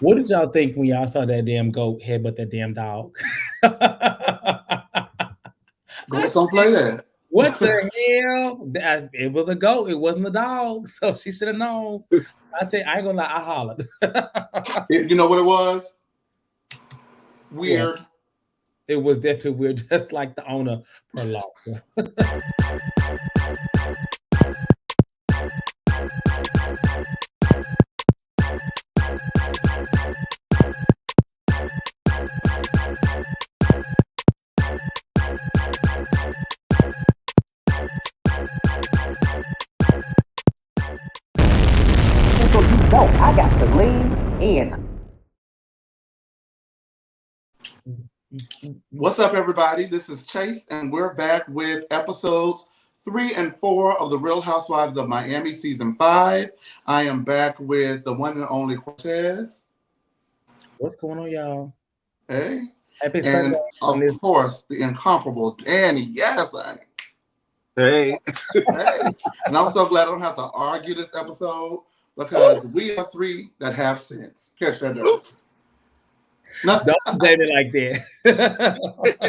What did y'all think when y'all saw that damn goat headbutt that damn dog? I Goats don't play that. what the hell? It was a goat. It wasn't a dog. So she should have known. I tell you, I ain't gonna lie. I hollered. You know what it was? What? Weird. It was definitely weird, just like the owner per Larsa. So you know I got to lean in. What's up, everybody? This is Chase, and we're back with episodes 3 and 4 of The Real Housewives of Miami, Season 5. I am back with the one and only Cortez. What's going on, y'all? Hey. Happy Sunday And, on of this. course, the incomparable Danny. Yes, honey. Hey, Hey. And I'm so glad I don't have to argue this episode because we are three that have sense. Catch that, Danny. No. Don't blame it like that.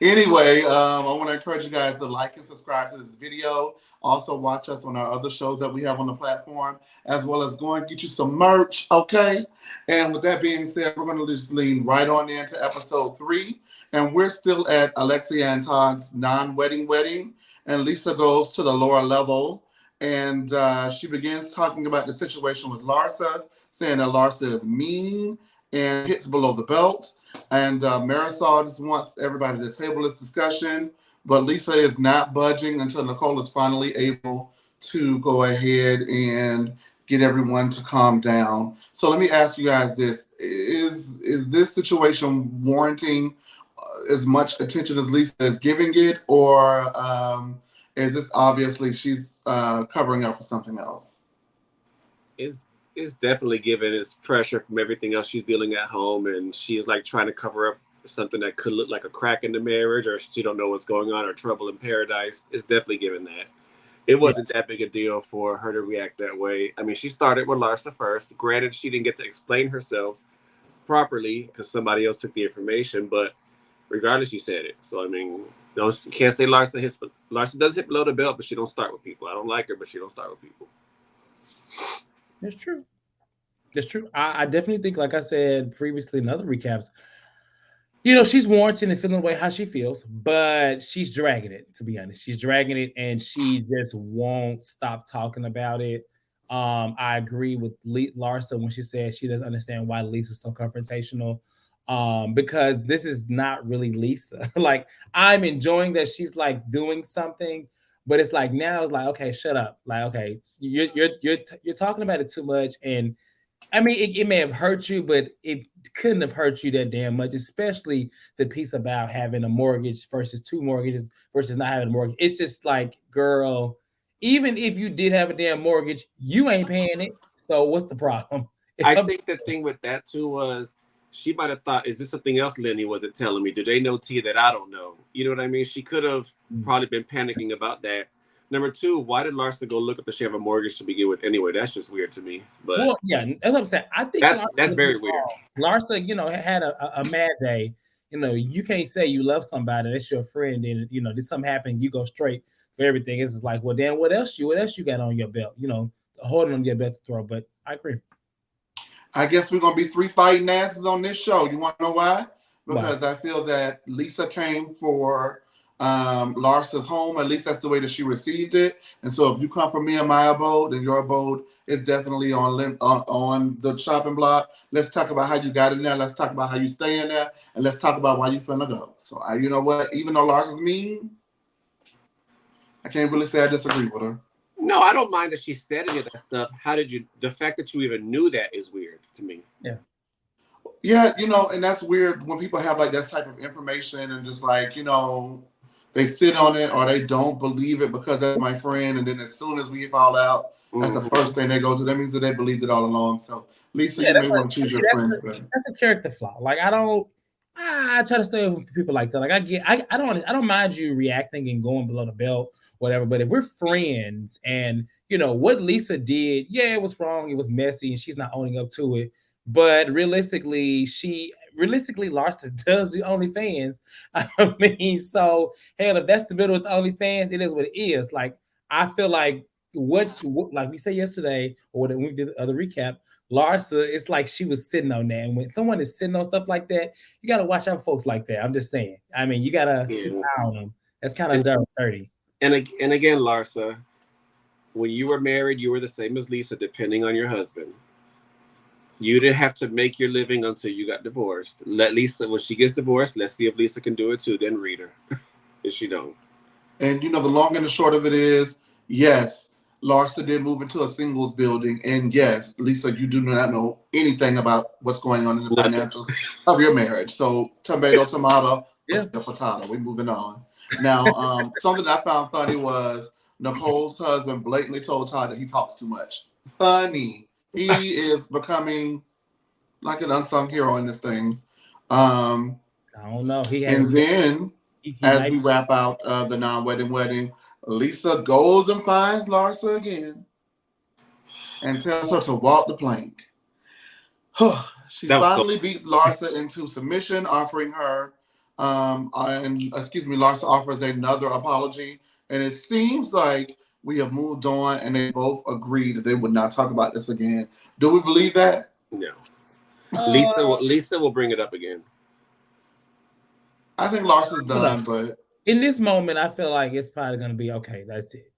Anyway, I want to encourage you guys to like and subscribe to this video. Also, watch us on our other shows that we have on the platform, as well as go and get you some merch, okay? And with that being said, we're going to just lean right on into episode 3. And we're still at Alexia and Todd's non-wedding wedding. And Lisa goes to the lower level. And she begins talking about the situation with Larsa, saying that Larsa is mean and hits below the belt. And Marisol just wants everybody to table this discussion, but Lisa is not budging until Nicole is finally able to go ahead and get everyone to calm down. So let me ask you guys this: is this situation warranting as much attention as Lisa is giving it, or is this obviously she's covering up for something else? it's it's definitely given its pressure from everything else she's dealing at home, and she's like trying to cover up something that could look like a crack in the marriage, or she don't know what's going on, or trouble in paradise. It's definitely given that. It Yeah, wasn't that big a deal for her to react that way. I mean, she started with Larsa first. Granted, she didn't get to explain herself properly because somebody else took the information, but regardless, she said it. So I mean, no, you can't say Larsa hits. Larsa does hit below the belt, but she don't start with people. I don't like her, but she don't start with people. it's true. It's true. I definitely think, like I said previously in other recaps, she's warranting and feeling the way how she feels, but she's dragging it, to be honest. She's dragging it and she just won't stop talking about it. I agree with Larsa when she said she doesn't understand why Lisa's so confrontational. Because this is not really Lisa. Like, I'm enjoying that she's like doing something, but it's like now it's like, okay, shut up. Like, okay, you're talking about it too much, and I mean, it may have hurt you, but it couldn't have hurt you that damn much, especially the piece about having a mortgage versus two mortgages versus not having a mortgage. It's just like, girl, even if you did have a damn mortgage, you ain't paying it. So what's the problem? I think the thing with that too was she might have thought, is this something else Lenny wasn't telling me? Do they know Tia that I don't know? You know what I mean? She could have probably been panicking about that. Number two, why did Larsa go look up if she have a mortgage to begin with anyway? That's just weird to me. But Well, yeah, that's what I'm saying. I think that's very weird. Larsa, had a mad day. You can't say you love somebody, that's your friend, and did something happen, you go straight for everything. It's just like, well, then what else you got on your belt? Holding on your belt to throw. But I agree. I guess we're gonna be three fighting asses on this show. You want to know why? Why? Because I feel that Lisa came for Larsa's home. At least that's the way that she received it. And so, if you come from me and my abode, then your abode is definitely on the chopping block. Let's talk about how you got in there. Let's talk about how you stay in there, and let's talk about why you finna go. So, you know what? Even though Larsa's mean, I can't really say I disagree with her. No, I don't mind that she said any of that stuff. How did you? The fact that you even knew that is weird to me. Yeah. Yeah, and that's weird when people have like that type of information and just like, they sit on it or they don't believe it because that's my friend. And then as soon as we fall out, that's the Mm-hmm. first thing they go to. That means that they believed it all along. So, Lisa, Yeah, you may want to choose your friends better. that's a character flaw. Like, I try to stay away from people like that. Like, I don't mind you reacting and going below the belt whatever. But if we're friends and what Lisa did, yeah, it was wrong, it was messy, and she's not owning up to it. But realistically, Larsa does the OnlyFans. I mean, so hell, if that's the middle with the OnlyFans, it is what it is. Like, I feel like like we said yesterday, or when we did the other recap, Larsa, it's like she was sitting on that. And when someone is sitting on stuff like that, you got to watch out for folks like that. I'm just saying. I mean, you got to keep an eye on them. That's kind of dirty. And again, Larsa, when you were married, you were the same as Lisa, depending on your husband. You didn't have to make your living until you got divorced. Let Lisa, when she gets divorced, let's see if Lisa can do it too. Then read her, if she don't. And the long and the short of it is, yes, Larsa did move into a singles building, and yes, Lisa, you do not know anything about what's going on in the financials of your marriage. So tomato, potato. We're moving on. Now, something I found funny was Nicole's husband blatantly told Todd that he talks too much. Funny. He is becoming like an unsung hero in this thing. I don't know. And then, as we wrap out the non-wedding wedding, Lisa goes and finds Larsa again and tells her to walk the plank. She finally beats Larsa into submission, offering her, Larsa offers another apology. And it seems like we have moved on, and they both agreed that they would not talk about this again. Do we believe that? No. Lisa will bring it up again. I think Larsa's done, but in this moment, I feel like it's probably going to be okay. That's it.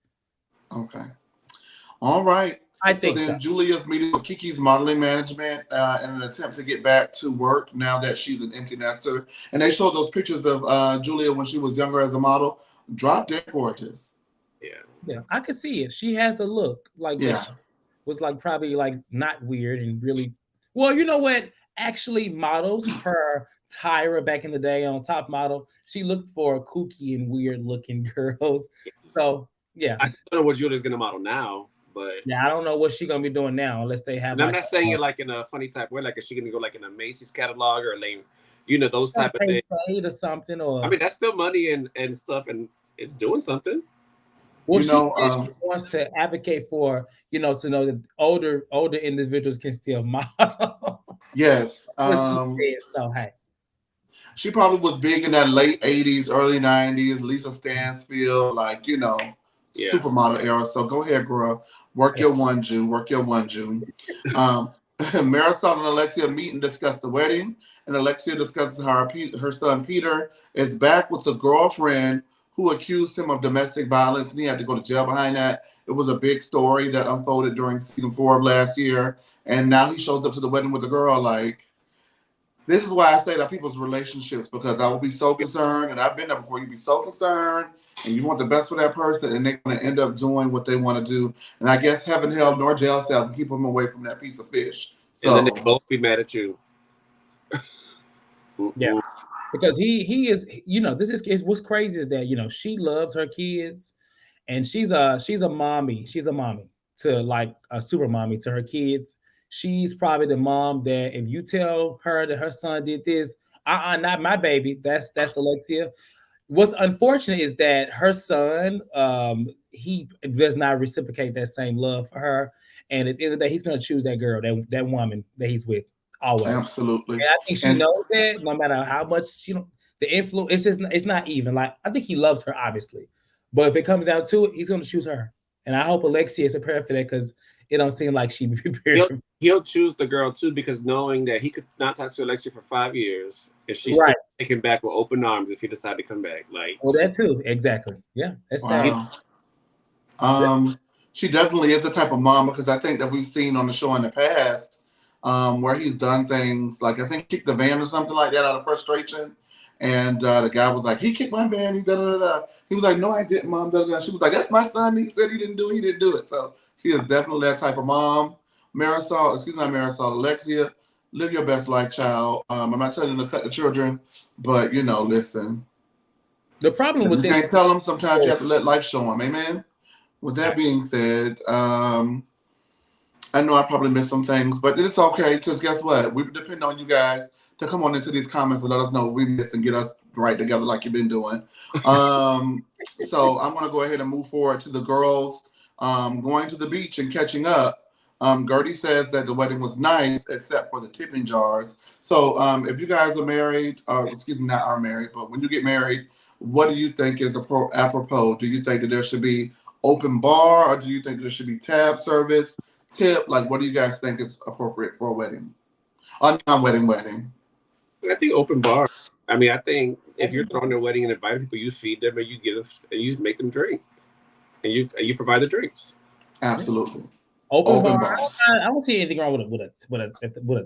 Okay. All right. I think so. Julia's meeting with Kiki's modeling management in an attempt to get back to work now that she's an empty nester. And they showed those pictures of Julia when she was younger as a model. Drop dead gorgeous. Yeah, I could see it. She has the look like this. Was like probably like not weird and really well. You know what? Actually, models per Tyra back in the day on Top Model, she looked for kooky and weird looking girls. So yeah, I don't know what Julia's gonna model now, but I don't know what she's gonna be doing now unless they have. And I'm not saying it like in a funny type way. Like, is she gonna go like in a Macy's catalog or like, those type of things or something? Or I mean, that's still money and stuff, and it's doing something. Well, she wants to advocate for, to know that older individuals can still model. Yes. So, hey. She probably was big in that late 80s, early 90s, Lisa Stansfield, supermodel era. So go ahead, girl. Work your one, Jew. Marisol and Alexia meet and discuss the wedding. And Alexia discusses how her son Peter is back with the girlfriend who accused him of domestic violence, and he had to go to jail behind that. It was a big story that unfolded during season 4 of last year, and now he shows up to the wedding with the girl. This is why I say that people's relationships, because I will be so concerned, and I've been there before. You be so concerned, and you want the best for that person, and they're going to end up doing what they want to do. And I guess heaven, hell, nor jail cell can keep them away from that piece of fish. So, and then they both be mad at you. Yeah. Because he is, this is what's crazy is that, she loves her kids, and she's a mommy. She's a mommy to like a super mommy to her kids. She's probably the mom that if you tell her that her son did this, not my baby. That's Alexia. What's unfortunate is that her son, he does not reciprocate that same love for her. And at the end of the day, he's going to choose that girl, that woman that he's with. Always. Absolutely. And I think she knows that no matter how much the influence, it's not even. Like, I think he loves her, obviously. But if it comes down to it, he's going to choose her. And I hope Alexia is prepared for that, because it don't seem like she prepared. He'll choose the girl too, because knowing that he could not talk to Alexia for 5 years, if she's taken back with open arms if he decided to come back. That too. Exactly. Yeah. That's sad. She definitely is the type of mom, because I think that we've seen on the show in the past, where he's done things like, I think, kicked the van or something like that out of frustration. And the guy was like, he kicked my van. He was like, no, I didn't, Mom. She was like, that's my son. He said he didn't do it. So she is definitely that type of mom. Alexia, live your best life, child. I'm not telling you to cut the children, but, listen. The problem with you can't tell them, sometimes you have to let life show them. Amen. With that being said, I know I probably missed some things, but it's okay, because guess what? We depend on you guys to come on into these comments and let us know what we missed and get us right together like you've been doing. So I'm gonna go ahead and move forward to the girls going to the beach and catching up. Gertie says that the wedding was nice except for the tipping jars. So if you guys are married, excuse me, not are married, but when you get married, what do you think is apropos? Do you think that there should be open bar, or do you think there should be tab service, tip? Like, what do you guys think is appropriate for a wedding? A non-wedding wedding. I think open bar. I mean, I think if you're throwing a wedding and inviting people, you feed them and you give them and you make them drink, and you provide the drinks. Absolutely. Open bar. I don't see anything wrong with a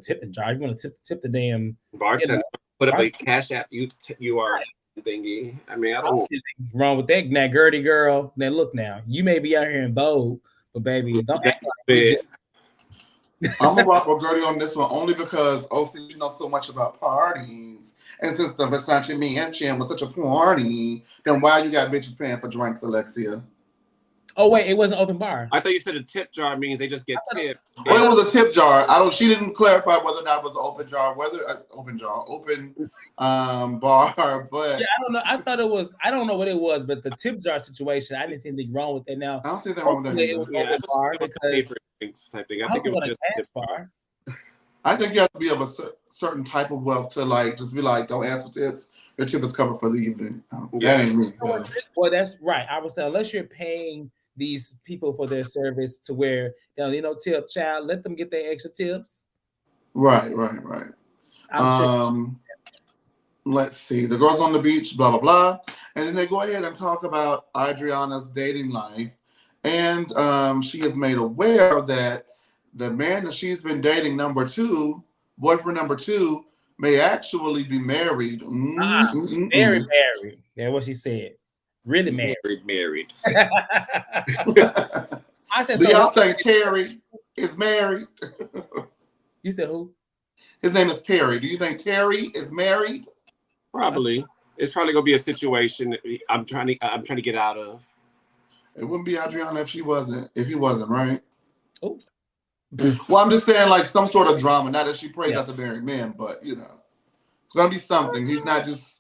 tipping jar. You want to tip the damn bartender. Put up a cash app. You are thingy. I mean, I don't see anything wrong with that. Now, Gertie girl. Now look, now you may be out here in Vogue, but baby, don't act like I'm gonna rock with Gertie on this one only because you know so much about parties, and since the Versace mansion was such a party, then why you got bitches paying for drinks, Alexia? Oh wait, it wasn't open bar. I thought you said a tip jar means they just get tipped. Well, it was a tip jar. She didn't clarify whether or not it was an open jar, open bar. But yeah, I don't know. I thought it was. I don't know what it was, but the tip jar situation, I didn't see anything wrong with that. Now I don't see anything wrong with that. It was open bar because type thing. I think it was just cash bar. I think you have to be of a certain type of wealth to like just be like, don't ask for tips. Your tip is covered for the evening. That ain't me. Well, that's right. I would say unless you're paying these people for their service to where tip, child, let them get their extra tips. Right. Let's see. The girls on the beach, blah blah blah, and then they go ahead and talk about Adriana's dating life, and she is made aware that the man that she's been dating, boyfriend number two, may actually be married. Very married. That's what she said. Really married. I said, do y'all think Terry is married? You said who? His name is Terry. Do you think Terry is married? Probably. It's probably gonna be a situation I'm trying to get out of. It wouldn't be Adriana if he wasn't, right? Oh. Well, I'm just saying like some sort of drama. Not that she prays out the married men, but it's gonna be something. He's not just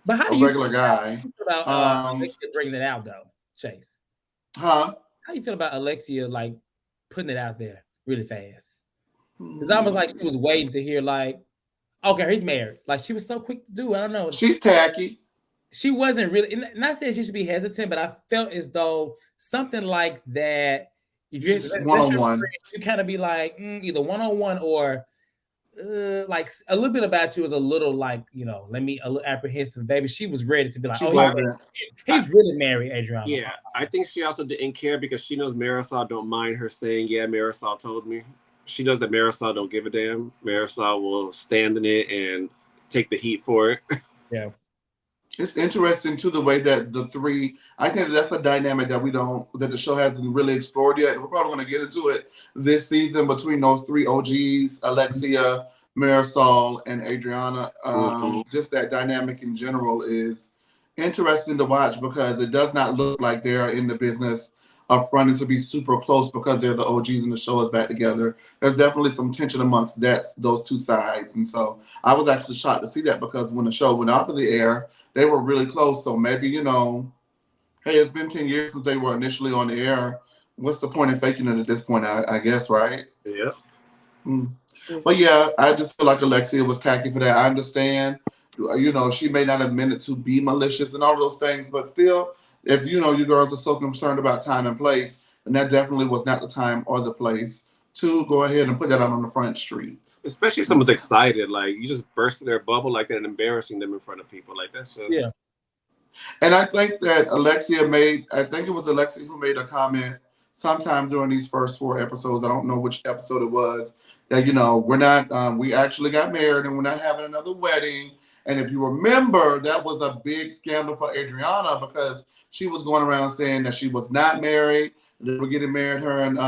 but how a regular guy. How do you feel about Alexia bringing it out though, Chase? Huh? How do you feel about Alexia like putting it out there really fast? It's almost like she was waiting to hear like, okay, he's married. Like she was so quick to do. I don't know. She's tacky. She wasn't really. Not saying she should be hesitant, but I felt as though something like that. If you're one-on-one, you kind of be like either one-on-one or like a little bit about you was a little like a little apprehensive, baby. She was ready to be like, he's really married, Adriana. Yeah, I think she also didn't care because she knows Marisol don't mind her saying, yeah, Marisol told me. She knows that Marisol don't give a damn. Marisol will stand in it and take the heat for it. Yeah. It's interesting too the way that the three. I think that's a dynamic that the show hasn't really explored yet. And we're probably going to get into it this season between those three OGs: Alexia, Marisol, and Adriana. Just that dynamic in general is interesting to watch because it does not look like they're in the business of fronting to be super close because they're the OGs and the show is back together. There's definitely some tension amongst those two sides, and so I was actually shocked to see that because when the show went off of the air, they were really close. So maybe, hey, it's been 10 years since they were initially on the air. What's the point of faking it at this point, I guess, right? Yeah. But yeah, I just feel like Alexia was tacky for that. I understand, she may not have meant it to be malicious and all those things, but still, if, you girls are so concerned about time and place, and that definitely was not the time or the place to go ahead and put that out on the front streets. Especially if someone's excited, like you just bursting their bubble like that and embarrassing them in front of people. Like that's just And I think that it was Alexia who made a comment sometime during these first 4 episodes. I don't know which episode it was. That we're not we actually got married and we're not having another wedding. And if you remember, that was a big scandal for Adriana because she was going around saying that she was not married. They were getting married, her and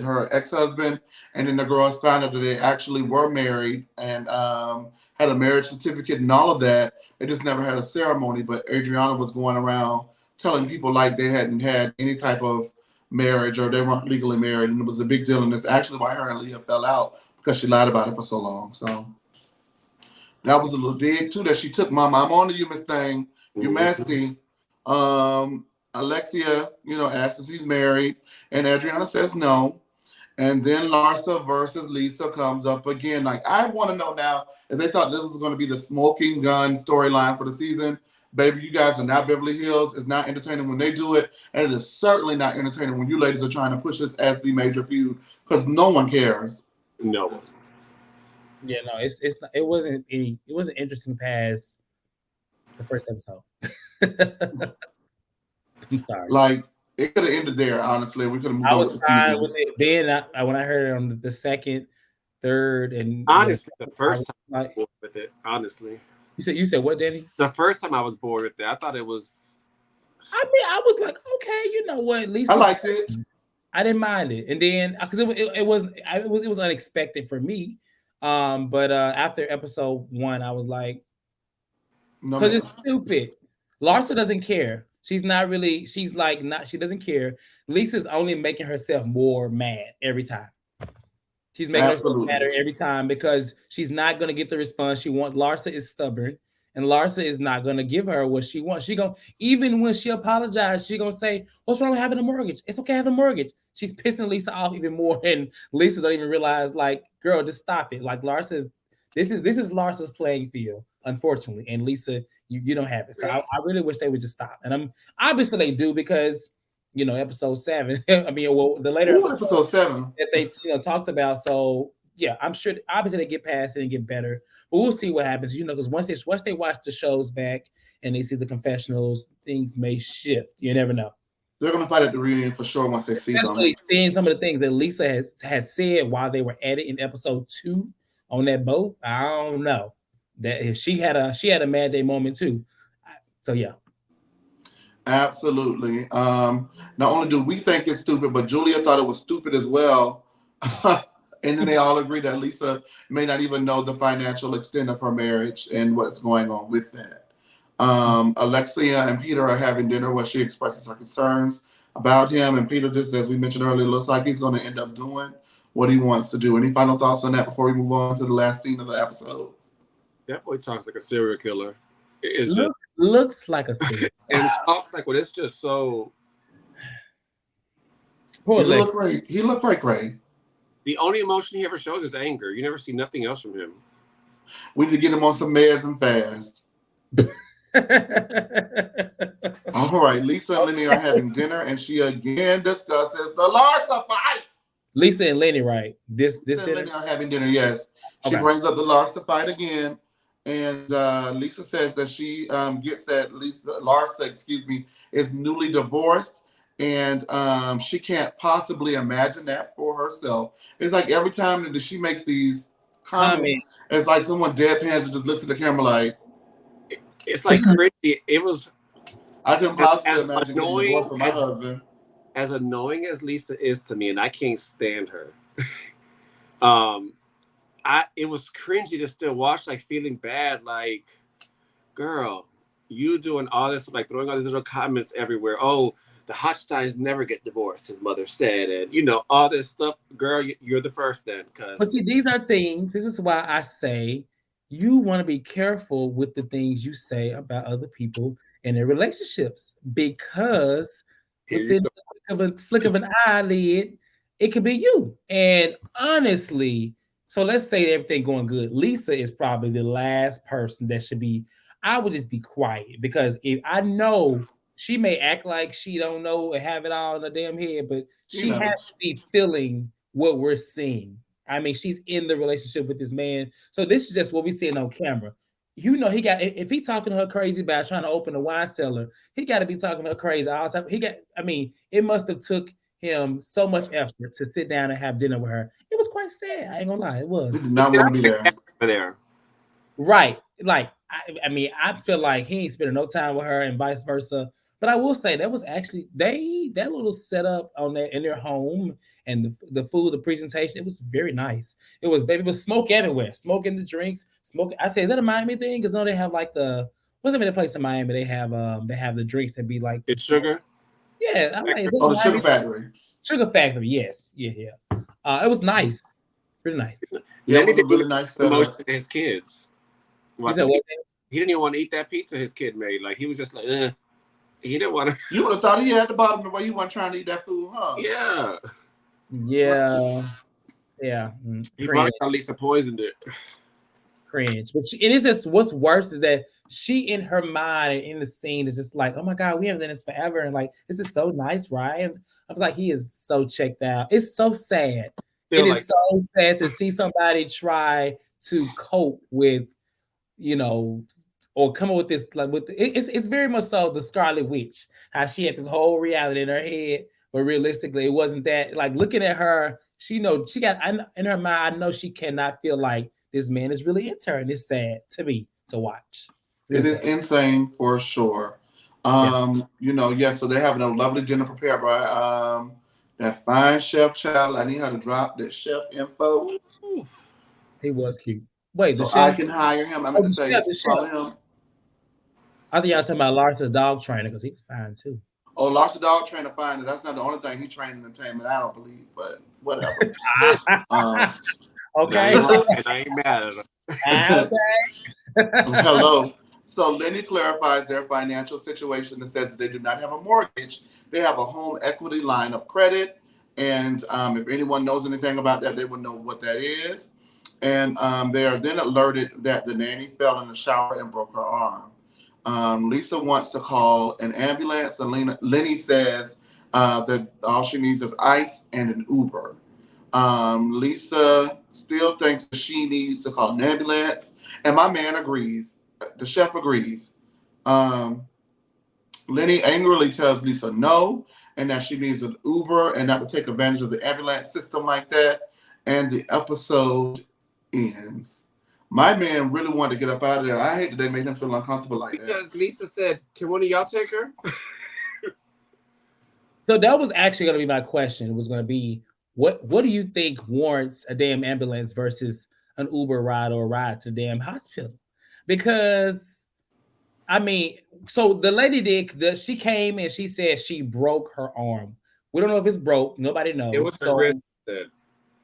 her ex-husband, and then the girls found out that they actually were married and had a marriage certificate and all of that. They just never had a ceremony, but Adriana was going around telling people like they hadn't had any type of marriage or they weren't legally married, and it was a big deal, and that's actually why her and Leah fell out because she lied about it for so long. So That was a little dig too that she took. Mama, I'm on to you, Miss Thing. You messy. Alexia, asks if he's married, and Adriana says no. And then Larsa versus Lisa comes up again. Like, I want to know now if they thought this was going to be the smoking gun storyline for the season. Baby, you guys are not Beverly Hills. It's not entertaining when they do it. And it is certainly not entertaining when you ladies are trying to push this as the major feud because no one cares. No. Yeah, no, it wasn't interesting past the first episode. I'm sorry. Like, it could have ended there, honestly. We could have moved I on was with the fine season. with it. Then when I heard it on the second, third, and honestly, the first time I like, was bored with it. Honestly, you said what, Danny? The first time I was bored with it, I thought it was. I mean, I was like, okay, you know what? At least I liked it. I didn't mind it, and then because it was unexpected for me. But after episode 1, I was like, because it's stupid. Larsa doesn't care. She's not really. She's like not. She doesn't care. Lisa's only making herself more mad every time. She's making herself matter every time because she's not going to get the response she wants. Larsa is stubborn, and Larsa is not going to give her what she wants. She going even when she apologizes, she gonna say, "What's wrong with having a mortgage? It's okay to have a mortgage." She's pissing Lisa off even more, and Lisa don't even realize, like, girl, just stop it. Like Larsa's, this is Larsa's playing field, unfortunately, and Lisa, you don't have it. So I really wish they would just stop. And I'm obviously they do because episode 7. I mean, well, the later episode 7 that they talked about. So yeah, I'm sure obviously they get past it and get better, but we'll see what happens. Because once they watch the shows back and they see the confessionals, things may shift. You never know. They're gonna fight at the reunion for sure once they see them. Especially seeing some of the things that Lisa has said while they were at it in episode 2 on that boat. I don't know that if she had a mad day moment too. So yeah. Absolutely. Not only do we think it's stupid, but Julia thought it was stupid as well. And then they all agree that Lisa may not even know the financial extent of her marriage and what's going on with that. Alexia and Peter are having dinner where she expresses her concerns about him. And Peter, just as we mentioned earlier, looks like he's going to end up doing what he wants to do. Any final thoughts on that before we move on to the last scene of the episode? That boy talks like a serial killer. Looks like a serial and talks like, well, it's just so. Poor he looked like Ray. The only emotion he ever shows is anger. You never see nothing else from him. We need to get him on some meds and fast. All right, Lisa and Lenny are having dinner, and she again discusses the Larsa fight. Lisa and Lenny, right? This Lisa and Lenny are having dinner. Yes, she brings up the Larsa fight again, and Lisa says that she gets that Larsa, is newly divorced, and she can't possibly imagine that for herself. It's like every time that she makes these comments, it's like someone deadpans and just looks at the camera like. It's like crazy. It was. I couldn't possibly imagine getting divorced from my husband. As annoying as Lisa is to me, and I can't stand her. It was cringy to still watch, like feeling bad, like, girl, you doing all this, like throwing all these little comments everywhere. Oh, the Hotsteins never get divorced, his mother said, and all this stuff. Girl, you're the first then. But see, these are things. This is why I say. You want to be careful with the things you say about other people and their relationships because within the flick of an eyelid, it could be you. And honestly, so let's say everything going good. Lisa is probably the last person that should be. I would just be quiet because if I know she may act like she don't know and have it all in her damn head, but she has to be feeling what we're seeing. I mean, she's in the relationship with this man. So this is just what we're seeing on camera. If he talking to her crazy about trying to open a wine cellar, he got to be talking to her crazy all the time. It must have took him so much effort to sit down and have dinner with her. It was quite sad. I ain't gonna lie. It was. He did not want to be there. Right. Like, I feel like he ain't spending no time with her and vice versa. But I will say that was actually that little setup on that in their home and the food, the presentation, it was very nice. It was smoke everywhere, smoking the drinks, smoke. I say, is that a Miami thing? Because they have like what's the place in Miami? They have the drinks that be like it's sugar. Yeah, I'm like, the Sugar Factory. Sugar Factory, yes, yeah. It was nice, really nice. Yeah, it was a really nice emotion to his kids. Well, he didn't even want to eat that pizza his kid made. Like he was just like, he didn't want to. You would have thought he had the bottom the way he wasn't trying to eat that food, huh? Yeah. Yeah. Yeah. He probably thought Lisa poisoned it. Cringe. But it is just what's worse is that she in her mind and in the scene is just like, oh my God, we haven't done this forever. And like, this is so nice, right? And I was like, he is so checked out. It's so sad. It is so sad to see somebody try to cope with, you know, or come up with this, like with it's very much so the Scarlet Witch, how she had this whole reality in her head, but realistically, it wasn't that. Like looking at her, she got in her mind. I know she cannot feel like this man is really into her, and it's sad to me to watch. It is insane for sure. So they're having a lovely dinner prepared by that fine chef child. I need her to drop that chef info. He was cute. Wait, so I can hire him. I'm going to say follow him. I think y'all talking about Larsa's dog trainer because he was fine too. Oh, Larsa dog trainer fine. That's not the only thing he trained in entertainment. I don't believe, but whatever. Okay. I ain't mad at him. Okay. Hello. So Lenny clarifies their financial situation and says that they do not have a mortgage. They have a home equity line of credit. And if anyone knows anything about that, they will know what that is. And they are then alerted that the nanny fell in the shower and broke her arm. Lisa wants to call an ambulance. And Lenny says that all she needs is ice and an Uber. Lisa still thinks that she needs to call an ambulance. And my man agrees. The chef agrees. Lenny angrily tells Lisa no, and that she needs an Uber and not to take advantage of the ambulance system like that. And the episode ends. My man really wanted to get up out of there. I hate that they made him feel uncomfortable like that. Because Lisa said, can one of y'all take her? So that was actually going to be my question. It was going to be, what do you think warrants a damn ambulance versus an Uber ride or a ride to the damn hospital? Because, I mean, so the lady she came and she said she broke her arm. We don't know if it's broke. Nobody knows. It was her wrist.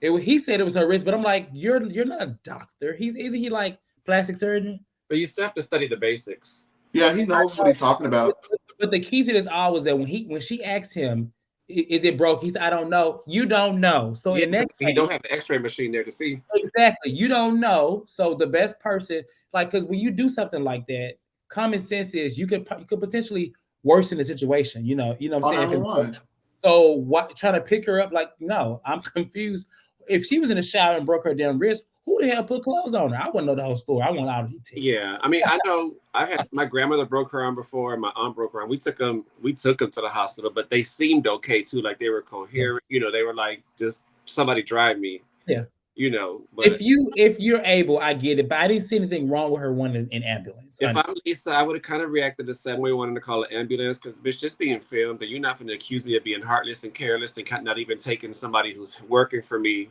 He said it was her wrist, but I'm like, you're not a doctor. Isn't he like plastic surgeon? But you still have to study the basics. Yeah, he knows what he's talking about. But the key to this all was that when she asked him, is it broke? He said, I don't know. You don't know. So in that case, you don't have an X-ray machine there to see. Exactly. You don't know. So the best person, like, because when you do something like that, common sense is you could potentially worsen the situation. You know what I'm saying? So what? Trying to pick her up? Like, no, I'm confused. If she was in the shower and broke her damn wrist, who the hell put clothes on her? I wouldn't know the whole story. I want all the details. Yeah, I mean, I know I had my grandmother broke her arm before, my aunt broke her arm. We took them to the hospital, but they seemed okay too. Like they were coherent. Yeah. They were like, just somebody drive me. Yeah. But if you're able, I get it. But I didn't see anything wrong with her wanting an ambulance. If I'm Lisa, I would have kind of reacted the same way, wanting to call an ambulance, because it's just being filmed. That you're not going to accuse me of being heartless and careless and not even taking somebody who's working for me,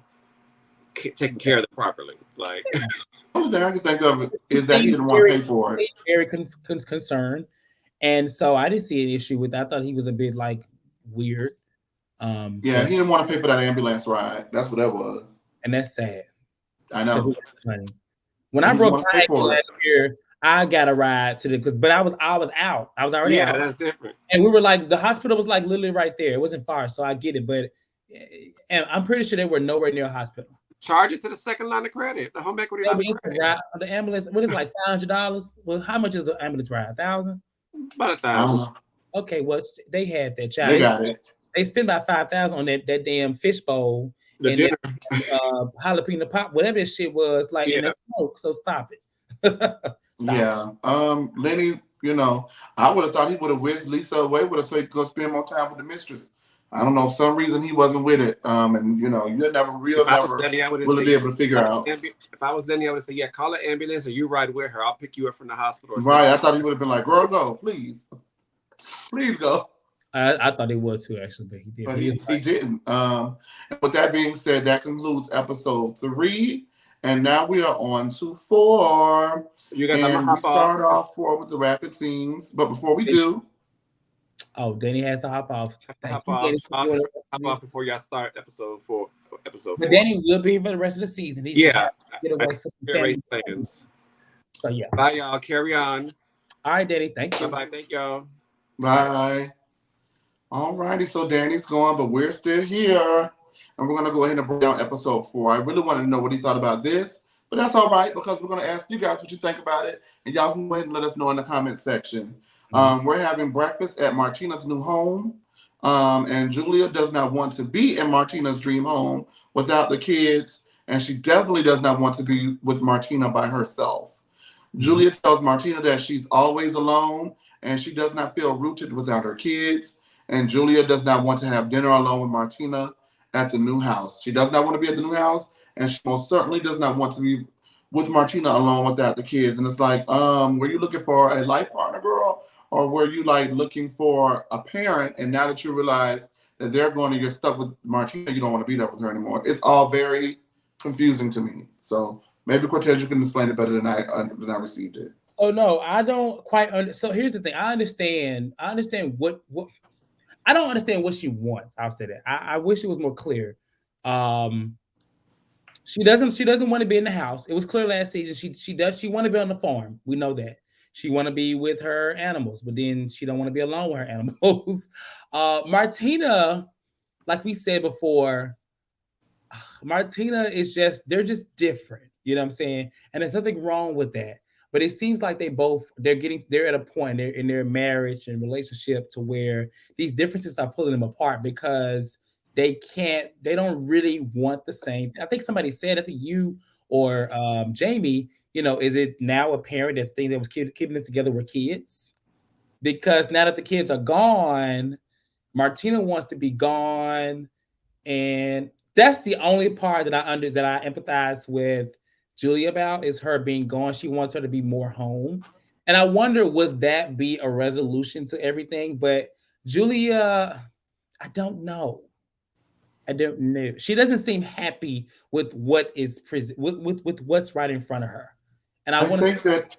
taking care of them properly. Like, the only thing I can think of is that he didn't want to pay for it. Very concerned, and so I didn't see an issue with that. I thought he was a bit like weird. He didn't want to pay for that ambulance ride. That's what that was. And that's sad. I know. When I broke my ankle last year, I got a ride to but I was out. I was already out. Yeah, that's different. And we were like, the hospital was like literally right there. It wasn't far, so I get it. But and I'm pretty sure they were nowhere near a hospital. Charge it to the second line of credit, the home equity line of credit. The ambulance, what is it, like $500? Well, how much is the ambulance ride? $1,000? About $1,000. Okay, well, they had that child. They got it. They spent about $5,000 on that damn fish bowl. The dinner. Jalapeno pop, whatever this shit was, like in the smoke. So stop it. Lenny, I would have thought he would have whisked Lisa away with her so he could go spend more time with the mistress. I don't know, for some reason he wasn't with it. And you'll never really be able to figure out. If I was Lenny, I would say, yeah, call an ambulance or you ride with her. I'll pick you up from the hospital. Right. I thought he would have been like, girl, go, please. Please go. I thought he would too, actually, but he did. But he didn't. And with that being said, that concludes episode 3. And now we are on to 4. You guys, and we start off 4 with the rapid scenes. But before we do. Oh, Danny has to hop off. Hop off before y'all start episode 4. But Danny will be here for the rest of the season. Get away for some family. So yeah. Bye, y'all. Carry on. All right, Danny. Thank you. Bye-bye. Thank y'all. Bye. All righty, so Danny's gone, but we're still here. And we're going to go ahead and break down episode 4. I really wanted to know what he thought about this, but that's all right because we're going to ask you guys what you think about it. And y'all can go ahead and let us know in the comment section. We're having breakfast at Martina's new home. And Julia does not want to be in Martina's dream home without the kids. And she definitely does not want to be with Martina by herself. Julia tells Martina that she's always alone and she does not feel rooted without her kids. And Julia does not want to have dinner alone with Martina at the new house. She does not want to be at the new house, and she most certainly does not want to be with Martina alone without the kids. And it's like, were you looking for a life partner, girl? Or were you like looking for a parent? And now that you realize that they're going and you're stuck with Martina, you don't want to be there with her anymore. It's all very confusing to me. So maybe Cortez, you can explain it better than I received it. So no, I don't quite understand. So here's the thing. I understand what I don't understand what she wants. I'll say that. I wish it was more clear. She doesn't want to be in the house. It was clear last season. She want to be on the farm. We know that. She want to be with her animals, but then she don't want to be alone with her animals. Martina, like we said before, Martina is they're just different. You know what I'm saying? And there's nothing wrong with that. But it seems like they're at a point in their marriage and relationship to where these differences are pulling them apart because they don't really want the same. I think somebody said, I think you or Jamie, is it now apparent that thing that was keeping them together were kids? Because now that the kids are gone, Martina wants to be gone. And that's the only part that I empathize with Julia about is her being gone. She wants her to be more home. And I wonder, would that be a resolution to everything? But Julia, I don't know. She doesn't seem happy with what is with what's right in front of her. And I want to think that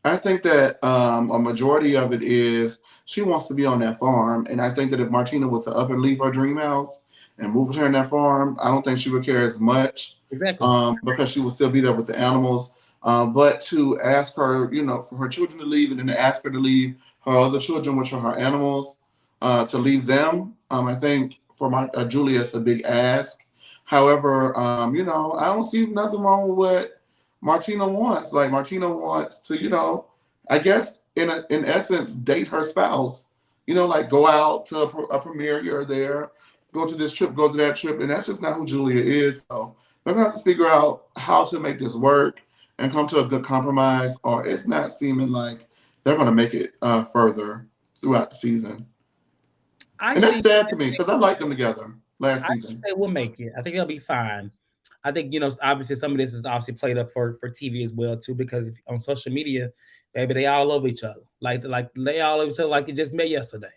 I think that a majority of it is she wants to be on that farm. And I think that if Martina was to up and leave her dream house and move with her in that farm, I don't think she would care as much. Exactly. Because she would still be there with the animals. But to ask her, for her children to leave and then to ask her to leave her other children, which are her animals, to leave them, I think for Julia, it's a big ask. However, I don't see nothing wrong with what Martina wants. Like Martina wants to, I guess in essence, date her spouse. Like go out to a premiere here or there, go to this trip, go to that trip, and that's just not who Julia is. So they're gonna have to figure out how to make this work and come to a good compromise, or it's not seeming like they're gonna make it further throughout the season. And that's sad to me because I liked them together last season. They will make it. I think they'll be fine. I think, obviously some of this is obviously played up for TV as well too, because on social media, baby, they all love each other. Like they all love each other like they just met yesterday.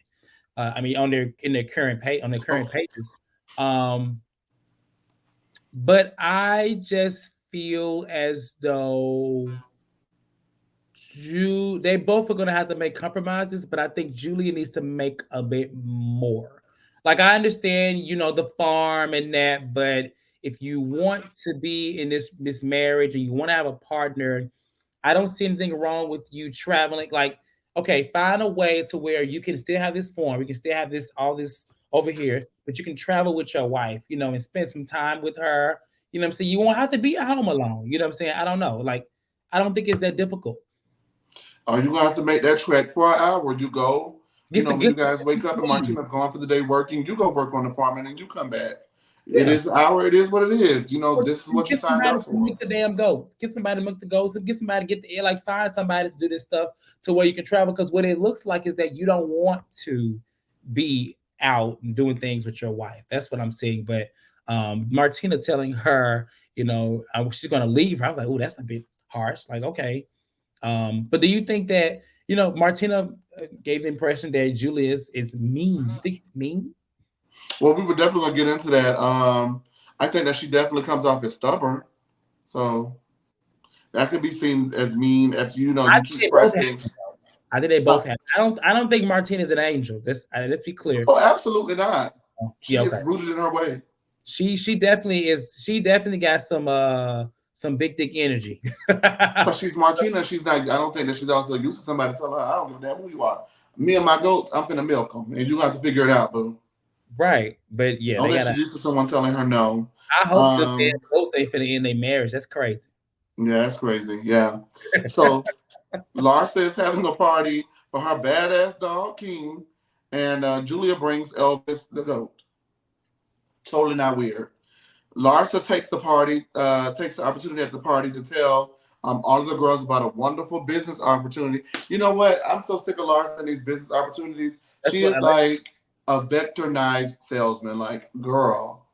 On their current pages. But I just feel as though they both are going to have to make compromises, but I think Julia needs to make a bit more. Like I understand, the farm and that, but if you want to be in this marriage and you want to have a partner, I don't see anything wrong with you traveling. Like, okay, find a way to where you can still have this farm, you can still have all this over here, but you can travel with your wife, and spend some time with her. You know what I'm saying? You won't have to be at home alone. You know what I'm saying? I don't know. Like, I don't think it's that difficult. Are you gonna have to make that trek for an hour? You go, when you guys wake up and Martina's gone for the day working, you go work on the farm and then you come back. Yeah. It is an hour. It is what it is. This is what you signed up for. Milk the damn goats. Get somebody to milk the goats. Get somebody to get the air. Like find somebody to do this stuff to where you can travel. Because what it looks like is that you don't want to be out and doing things with your wife. That's what I'm seeing. But Martina telling her, she's going to leave her. I was like, oh, that's a bit harsh. Like, okay. But do you think that, Martina gave the impression that Julia is mean? You think she's mean? Well, we were definitely going to get into that. I think that she definitely comes off as stubborn. So that could be seen as mean as, you keep pressing. I think they both have. I don't think Martina's an angel. Let's be clear. Oh, absolutely not. She is rooted in her way. She definitely is. She definitely got some some big dick energy. Because she's Martina, she's not. I don't think that she's also used to somebody telling her, "I don't give a damn who you are. Me and my goats, I'm finna milk them, and you have to figure it out, boo." Right, but yeah, Don't they think gotta. she's used to someone telling her no. I hope the man Um, both ain't finna end their marriage. That's crazy. yeah, that's crazy. Yeah. So Larsa is having a party for her badass dog King, and Julia brings Elvis the goat. Totally not weird. Larsa takes the opportunity at the party to tell all of the girls about a wonderful business opportunity. You know what? I'm so sick of Larsa and these business opportunities. That's She what is I like. like a Vector knives salesman. Like, girl.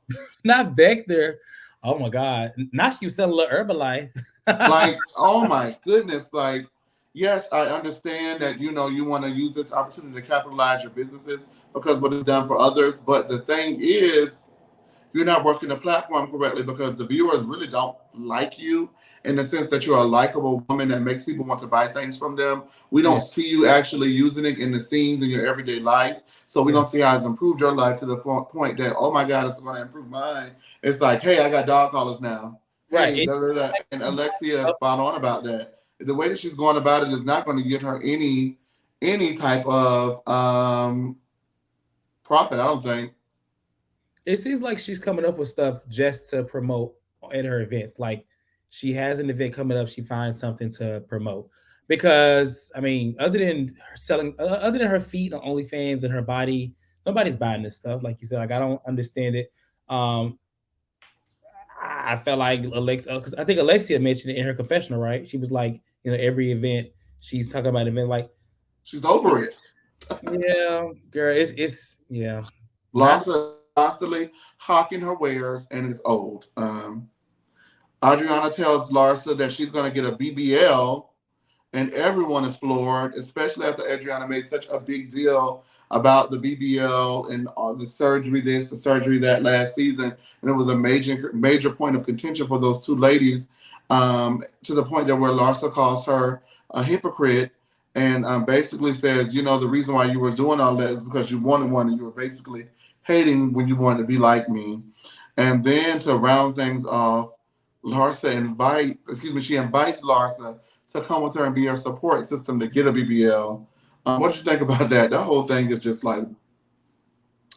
Not Vector. Oh my God. Now she was selling a little Herbalife. Like, oh my goodness. Like, yes, I understand that, you want to use this opportunity to capitalize your businesses because what it's done for others. But the thing is, you're not working the platform correctly because the viewers really don't like you in the sense that you're a likable woman that makes people want to buy things from them. We Yeah, don't see you actually using it in the scenes in your everyday life. So we yeah. don't see how it's improved your life to the point that, oh my God, it's going to improve mine. It's like, hey, I got dog collars now. Right. Hey, It's da, da, da. And Alexia is spot on about that. The way that she's going about it is not going to get her any type of profit, I don't think. it seems like she's coming up with stuff just to promote at her events. Like she has an event coming up, she finds something to promote. Because I mean, other than her selling, other than her feet on OnlyFans and her body, nobody's buying this stuff. Like you said, like I don't understand it. Um, I felt like Alexia, because I think Alexia mentioned it in her confessional, right? She was like, every event she's talking about event, like, She's over it. yeah, girl, it's yeah, not Larsa is constantly hawking her wares and is old. Adriana tells Larsa that she's going to get a BBL, and everyone is floored, especially after Adriana made such a big deal about the BBL and the surgery this, the surgery that last season, and it was a major point of contention for those two ladies, to the point that where Larsa calls her a hypocrite and basically says, the reason why you were doing all that is because you wanted one, and you were basically hating when you wanted to be like me. And then to round things off, she invites Larsa to come with her and be her support system to get a BBL. What did you think about that? That whole thing is just like,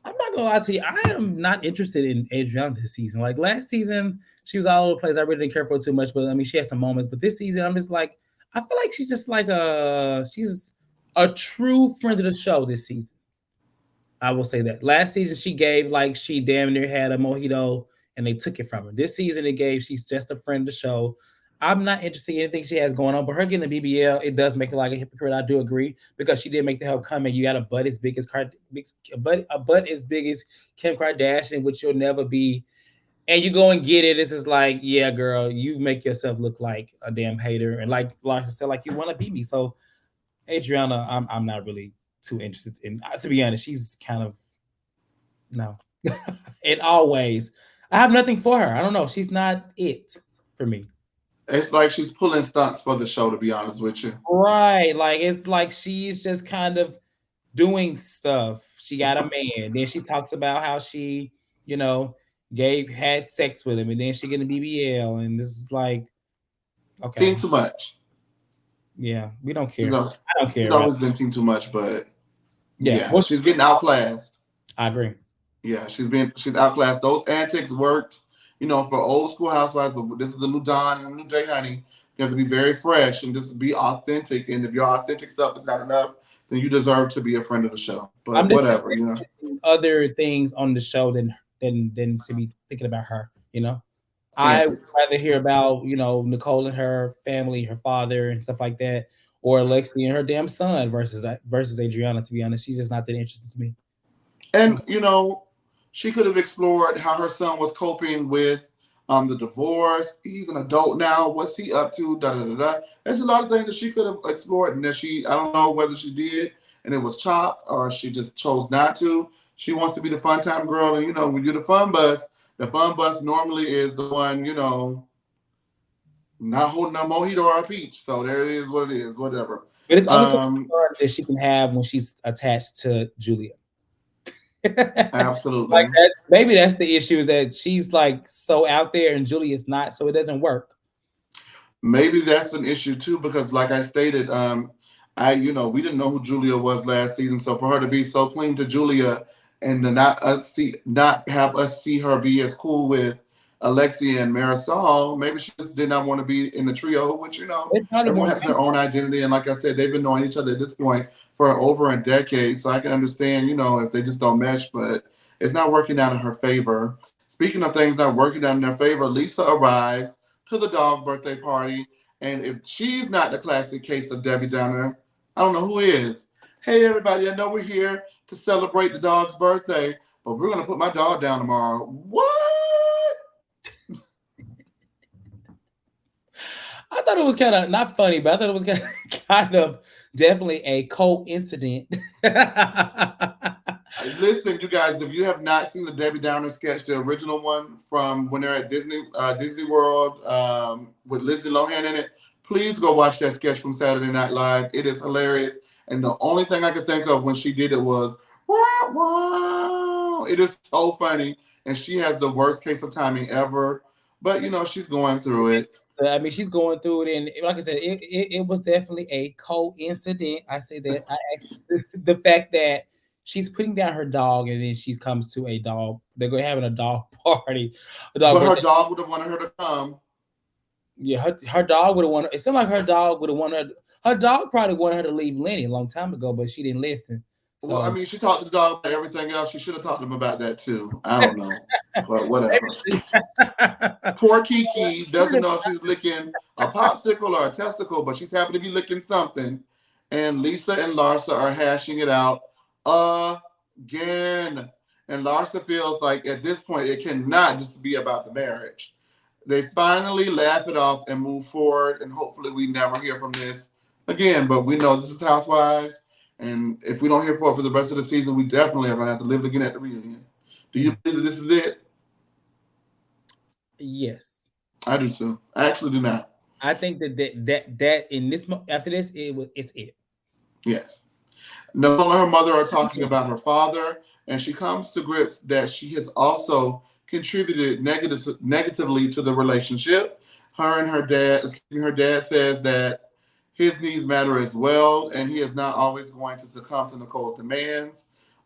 I'm not gonna lie to you. I am not interested in Adriana this season. Like last season, she was all over the place. I really didn't care for her too much, but I mean, she had some moments. But this season, I'm just like, I feel like she's just like she's a true friend of the show this season. I will say that. Last season, she gave like she damn near had a mojito, and they took it from her. This season, it gave she's just a friend of the show. I'm not interested in anything she has going on, but her getting the BBL, it does make her like a hypocrite. I do agree because she did make the help come, and you got a butt as big as a butt as big as Kim Kardashian, which you'll never be. And you go and get it. This is like, yeah, girl, you make yourself look like a damn hater, and like Larsa said, like you want to beat me. So Adriana, I'm not really too interested in. To be honest, she's kind of no. In all ways, I have nothing for her. I don't know. She's not it for me. it's like she's pulling stunts for the show, to be honest with you. Right. Like it's like she's just kind of doing stuff. She got a man. Then she talks about how she, you know, had sex with him, and then she get a BBL. And this is like, Team okay, too much. yeah, we don't She's, care. I don't she's care about always been team too much, but yeah. yeah, Well, she's getting outclassed. I agree. Yeah, she's outclassed. Those antics worked, for old school housewives, but this is a new Don and a new J Honey. You have to be very fresh and just be authentic. And if your authentic self is not enough, then you deserve to be a friend of the show. But I'm just whatever. other things on the show than to be thinking about her. I would Antics. rather hear about, Nicole and her family, her father and stuff like that, or Alexia and her damn son versus Adriana. To be honest, she's just not that interesting to me. And she could have explored how her son was coping with the divorce. He's an adult now. What's he up to? Da da da da. There's a lot of things that she could have explored, and that I don't know whether she did, and it was chopped, or she just chose not to. She wants to be the fun time girl, and when you're the fun bus normally is the one, not holding a mojito or a peach. So there it is, what it is, whatever. But it's only so much Um, fun that she can have when she's attached to Julia. Like absolutely. maybe that's the issue, is that she's like so out there and Julia's not, so it doesn't work. maybe that's an issue too, because like I stated, we didn't know who Julia was last season, so for her to be so clean to Julia and to not have us see her be as cool with Alexia and Marisol, maybe she just did not want to be in the trio, which They probably everyone want has their own identity, and like I said, they've been knowing each other at this point for over a decade, so I can understand, if they just don't mesh, but it's not working out in her favor. Speaking of things not working out in their favor, Lisa arrives to the dog birthday party. And if she's not the classic case of Debbie Downer, I don't know who is. Hey, everybody, I know we're here to celebrate the dog's birthday, but we're going to put my dog down tomorrow. What? I thought it was kind of not funny, but I thought it was kind of definitely a coincidence. Listen, you guys, if you have not seen the Debbie Downer sketch, the original one from when they're at Disney World with Lindsay Lohan in it, please go watch that sketch from Saturday Night Live. It is hilarious. And the only thing I could think of when she did it was, wow, wow. It is so funny. And she has the worst case of timing ever. But, she's going through it. I mean, she's going through it. And like I said, it was definitely a coincidence. I say that. The fact that she's putting down her dog and then she comes to a dog. They're going having a dog party. But her dog would have wanted her to come. Yeah, her dog would have wanted. It seemed like her dog would have wanted. Her dog probably wanted her to leave Lenny a long time ago, but she didn't listen. So, well, I mean, she talked to the dog about everything else. She should have talked to him about that too. I don't know, but whatever. Poor Kiki doesn't know if she's licking a popsicle or a testicle, but she's happy to be licking something. And Lisa and Larsa are hashing it out again. And Larsa feels like at this point it cannot just be about the marriage. They finally laugh it off and move forward, and hopefully we never hear from this again. But we know this is Housewives. And if we don't hear for the rest of the season, we definitely are going to have to live again at the reunion. Do you believe that this is it? Yes. I do too. I actually do not. I think that in this after this, it's it. Yes. Nicole and her mother are talking about her father, and she comes to grips that she has also contributed negatively to the relationship. Her dad says that his needs matter as well, and he is not always going to succumb to Nicole's demands,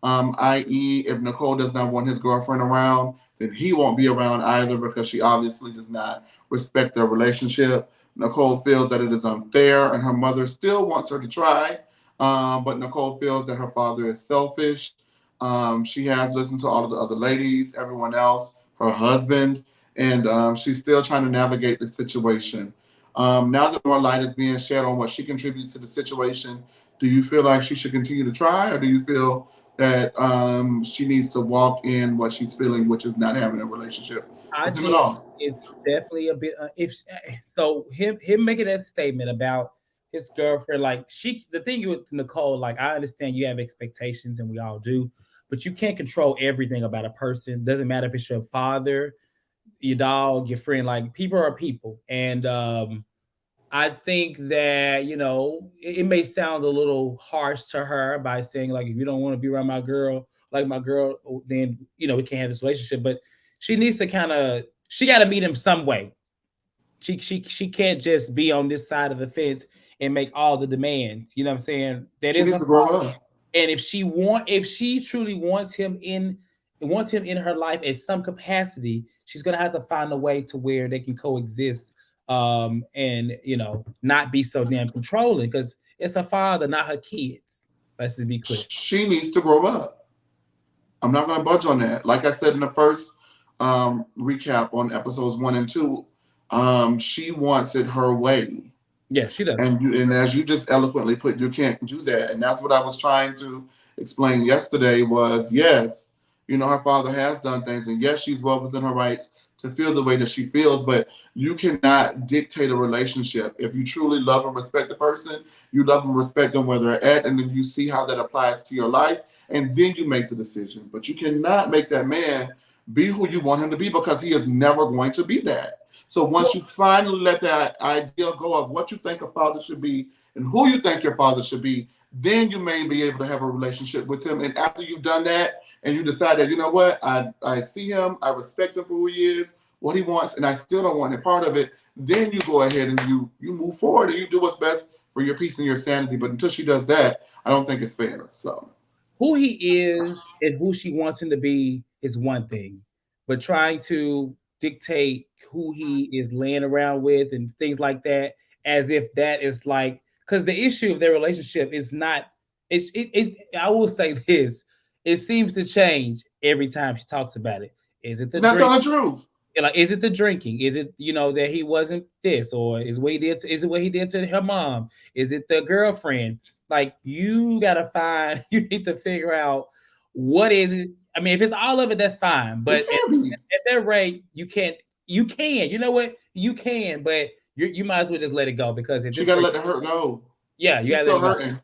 i.e., if Nicole does not want his girlfriend around, then he won't be around either because she obviously does not respect their relationship. Nicole feels that it is unfair, and her mother still wants her to try, but Nicole feels that her father is selfish. She has listened to all of the other ladies, everyone else, her husband, and she's still trying to navigate the situation. Now that more light is being shed on what she contributes to the situation, do you feel like she should continue to try, or do you feel that she needs to walk in what she's feeling, which is not having a relationship with him at all? It's definitely a bit. Him making that statement about his girlfriend, like the thing with Nicole, like I understand you have expectations, and we all do, but you can't control everything about a person. Doesn't matter if it's your father, your dog, your friend. Like people are people, and I think that it may sound a little harsh to her by saying like if you don't want to be around my girl, then we can't have this relationship. But she needs to she got to meet him some way. She can't just be on this side of the fence and make all the demands. You know what I'm saying? She needs to grow up. And if she truly wants him in her life at some capacity, she's gonna have to find a way to where they can coexist, and not be so damn controlling because it's her father, not her kids. Let's just be clear. She needs to grow up. I'm not gonna budge on that. Like I said in the first recap on episodes 1 and 2, she wants it her way. Yeah, she does. And as you just eloquently put, you can't do that. And that's what I was trying to explain yesterday was, yes, her father has done things. And yes, she's well within her rights to feel the way that she feels. But you cannot dictate a relationship. If you truly love and respect the person, you love and respect them where they're at. And then you see how that applies to your life. And then you make the decision. But you cannot make that man be who you want him to be because he is never going to be that. So once you finally let that idea go of what you think a father should be and who you think your father should be, then you may be able to have a relationship with him. And after you've done that and you decide that, you know what, I see him, I respect him for who he is, what he wants, and I still don't want any part of it, then you go ahead and you move forward and you do what's best for your peace and your sanity. But until she does that, I don't think it's fair. So who he is and who she wants him to be is one thing, but trying to dictate who he is laying around with and things like that, as if that is like, because the issue of their relationship is not. I will say this: it seems to change every time she talks about it. Is it the that's drink? not the truth. Like, is it the drinking? Is it, that he wasn't this, or is what he did? Is it what he did to her mom? Is it the girlfriend? Like, you gotta find. You need to figure out what is it. I mean, if it's all of it, that's fine. But It can be. at that rate, you can't. You can. You know what? You can, but you might as well just let it go, because at She this gotta rate, let the hurt go. yeah, you She's gotta let still it go. hurting.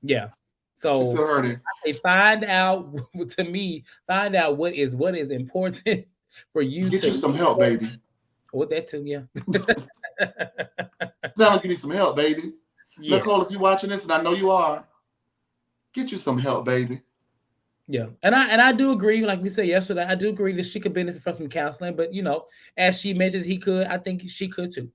Yeah. She's So still hurting. they find out to me. Find out what is important for you Get to. you some help, baby. With that too, yeah. Sound like you need some help, baby. Yeah. Nicole, if you're watching this, and I know you are, get you some help, baby. Yeah. And I do agree, like we said yesterday, I do agree that she could benefit from some counseling, but as she mentions he could, I think she could too.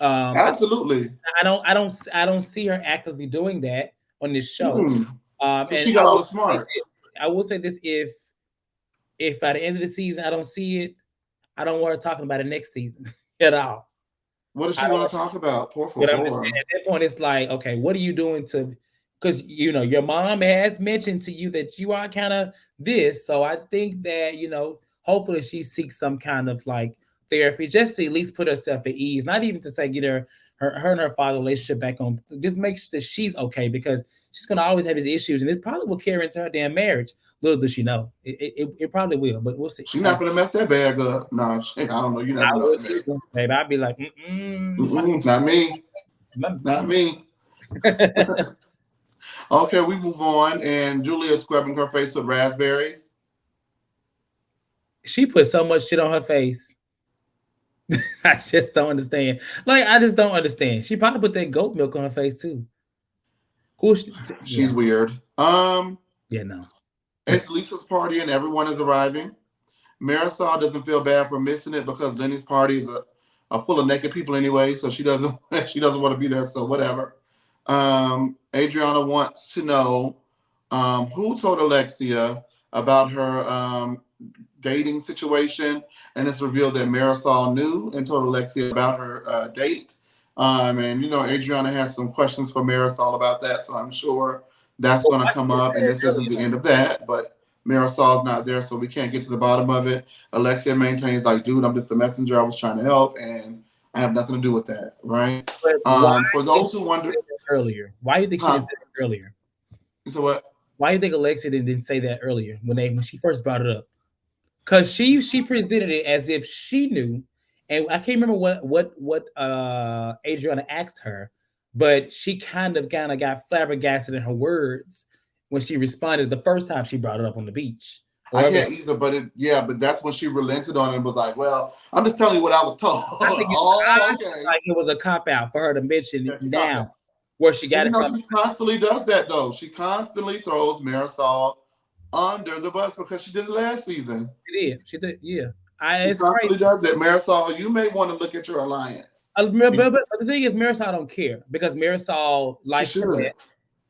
Absolutely. I don't see her actively doing that on this show. So And she got all the smarts. I will say this: if by the end of the season I don't see it, I don't want her talking about it next season at all. What does she want to talk about? Por But I'm just favor. saying, at that point, it's like, okay, what are you doing to? Because your mom has mentioned to you that you are kind of this. So I think that hopefully she seeks some kind of like therapy, just to at least put herself at ease. Not even to say get her and her father relationship back on. Just make sure that she's okay, because she's gonna always have these issues, and it probably will carry into her damn marriage. Little does she know, it probably will. But we'll see. She's not gonna mess that bag up. No, I don't know. You're not I gonna would, mess that bag. baby. I'd be like, Not me. Not me. Okay, we move on. And Julia scrubbing her face with raspberries. She put so much shit on her face. I just don't understand. Like, I just don't understand. She probably put that goat milk on her face too. She's weird. Yeah, no. It's Lisa's party and everyone is arriving. Marisol doesn't feel bad for missing it because Lenny's party is full of naked people anyway, so she doesn't want to be there. So whatever. Adriana wants to know who told Alexia about her dating situation, and it's revealed that Marisol knew and told Alexia about her date. And Adriana has some questions for Marisol about that, so I'm sure that's going to come up. And this isn't the end of that, but Marisol's not there, so we can't get to the bottom of it. Alexia maintains, like, dude, I'm just the messenger. I was trying to help, and I have nothing to do with that, right? For those who wonder earlier, why do you think she didn't say that earlier? So what? Why do you think Alexia didn't say that earlier when she first brought it up? Because she presented it as if she knew, and I can't remember what Adriana asked her, but she kind of got flabbergasted in her words when she responded the first time she brought it up on the beach. I can't either, but that's when she relented on it and was like, "Well, I'm just telling you what I was told." I think it was a cop out for her to mention it now, where she got it from. She constantly does that though. She constantly throws Marisol under the bus because she did it last season. She did, yeah. She constantly does it. Marisol, you may want to look at your alliance. But the thing is, Marisol don't care, because Marisol likes the mess.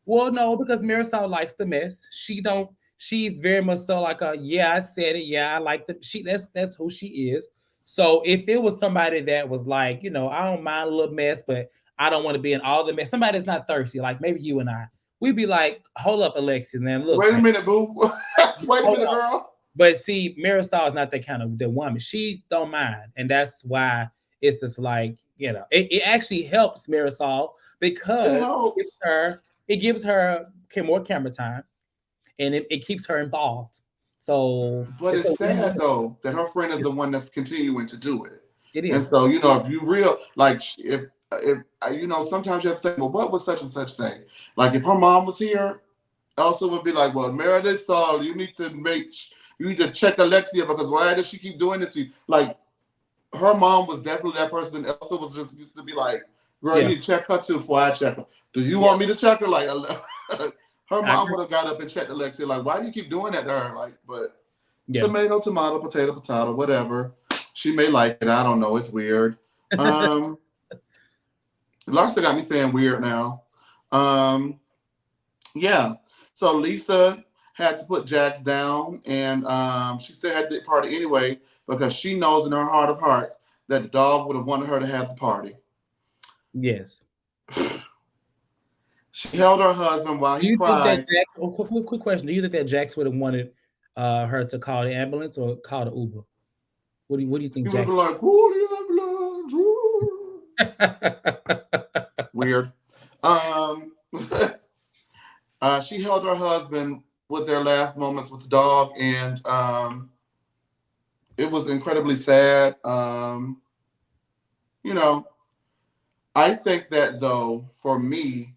Well, no, because Marisol likes the mess. She's very much so like I said it. Yeah, I like that's who she is. So if it was somebody that was like, I don't mind a little mess, but I don't want to be in all the mess. Somebody that's not thirsty, like maybe you and I, we'd be like, hold up, Alexia, man. Look. Wait a minute, boo. Wait a minute, girl. But see, Marisol is not that kind of the woman. She don't mind. And that's why it's just like, it actually helps Marisol, because it gives her more camera time, and it keeps her involved. So, but it's sad though that her friend is the one that's continuing to do it. It is. And so, if you real like if sometimes you have to think, well, what would such and such say? Like if her mom was here, Elsa would be like, well, Meredith saw you need to check Alexia, because why does she keep doing this to you? Like her mom was definitely that person. Elsa was just used to be like, girl, you need to check her too before I check her. Do you want me to check her? Like her mom would have got up and checked Alexia. Like, why do you keep doing that to her? Like, tomato, tomato, potato, potato, whatever. She may like it. I don't know. It's weird. Um, Larsa got me saying weird now. Um, yeah. So Lisa had to put Jax down, and she still had the party anyway because she knows in her heart of hearts that the dog would have wanted her to have the party. Yes. She held her husband while Do he you think that cried. Jax? Oh, quick question. Do you think that Jax would have wanted her to call the ambulance or call the Uber? What do you think He would have Jax? been like, "Call the ambulance." Ooh." Weird. Um, she held her husband with their last moments with the dog, and it was incredibly sad. You know, I think that though, for me,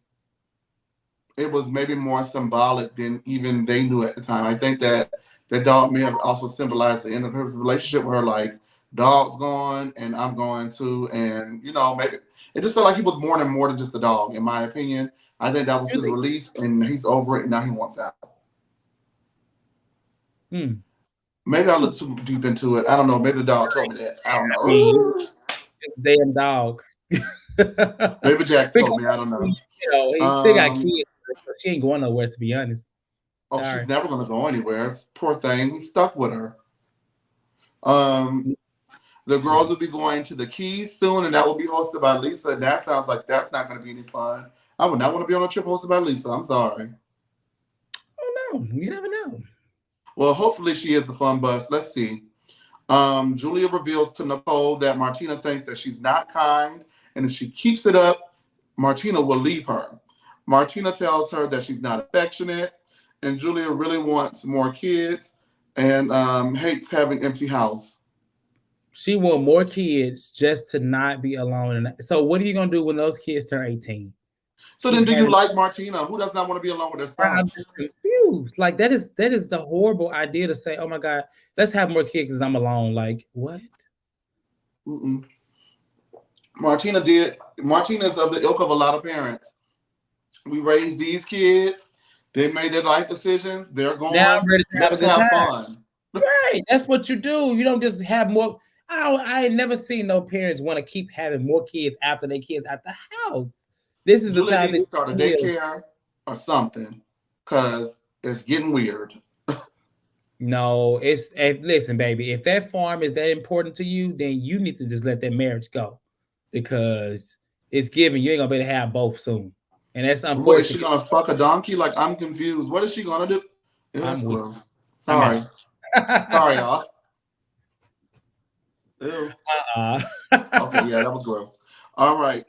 it was maybe more symbolic than even they knew at the time. I think that the dog may have also symbolized the end of her relationship with her, like, dog's gone and I'm going too. And, maybe it just felt like he was mourning more than just the dog, in my opinion. I think that was You his think? release and he's over it and now he wants out. Hmm. Maybe I looked too deep into it. I don't know. Maybe the dog told me that. I don't I mean, know. it's damn dog. Maybe Jax Because told me. I don't know. he still got Um, kids, so she ain't going nowhere. To be honest, oh, she's sorry. never going to go anywhere. Poor thing. He's stuck with her. Um, The girls will be going to the Keys soon, and that will be hosted by Lisa. And that sounds like that's not going to be any fun. I would not want to be on a trip hosted by Lisa. I'm sorry. Oh no, you never know. Well, hopefully she is the fun bus. Let's see. Julia reveals to Nicole that Martina thinks that she's not kind, and if she keeps it up, Martina will leave her. Martina tells her that she's not affectionate, and Julia really wants more kids and hates having empty house. She want more kids just to not be alone. And so, what are you gonna do when those kids turn 18? So then, Keep do you having. like Martina? Who does not want to be alone with their I'm spouse? just confused. Like that is the horrible idea to say. Oh my god, let's have more kids because I'm alone. Like what? Mm-mm. Martina did. Martina's of the ilk of a lot of parents. We raised these kids. They made their life decisions. They're Now gone. I'm ready to have a Let's good have time. fun. Right. That's what you do. You don't just have more. I ain't never seen no parents want to keep having more kids after their kids at the house. This is the Julia time needs that to start a you heal. daycare or something, cause it's getting weird. No, listen, baby. If that farm is that important to you, then you need to just let that marriage go because it's given you ain't gonna be able to have both soon, and that's What is she unfortunate. gonna fuck a donkey? Like, I'm confused. What is she gonna do? Yeah, I'm that's weak. gross. I'm out. Sorry, sorry, y'all. Ew. uh-uh. Okay, yeah, that was gross. All right.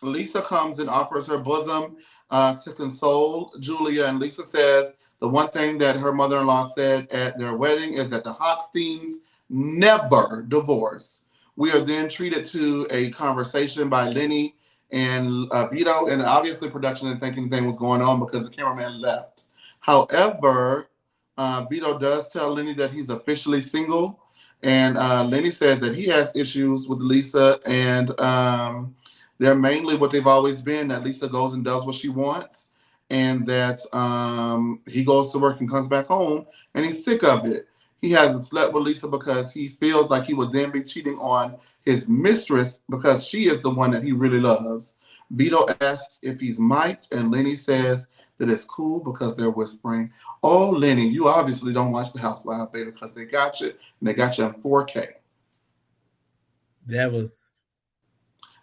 Lisa comes and offers her bosom to console Julia, and Lisa says the one thing that her mother-in-law said at their wedding is that the Hochsteins never divorce. We are then treated to a conversation by Lenny and Vito, and obviously production didn't think anything was going on because the cameraman left. However, Vito does tell Lenny that he's officially single, and Lenny says that he has issues with Lisa, and they're mainly what they've always been, that Lisa goes and does what she wants, and that he goes to work and comes back home, and he's sick of it. He hasn't slept with Lisa because he feels like he would then be cheating on his mistress because she is the one that he really loves. Beto asks if he's mic'd, and Lenny says that it's cool because they're whispering. Oh, Lenny, you obviously don't watch the Housewives, baby, because they got you, and they got you in 4K. That was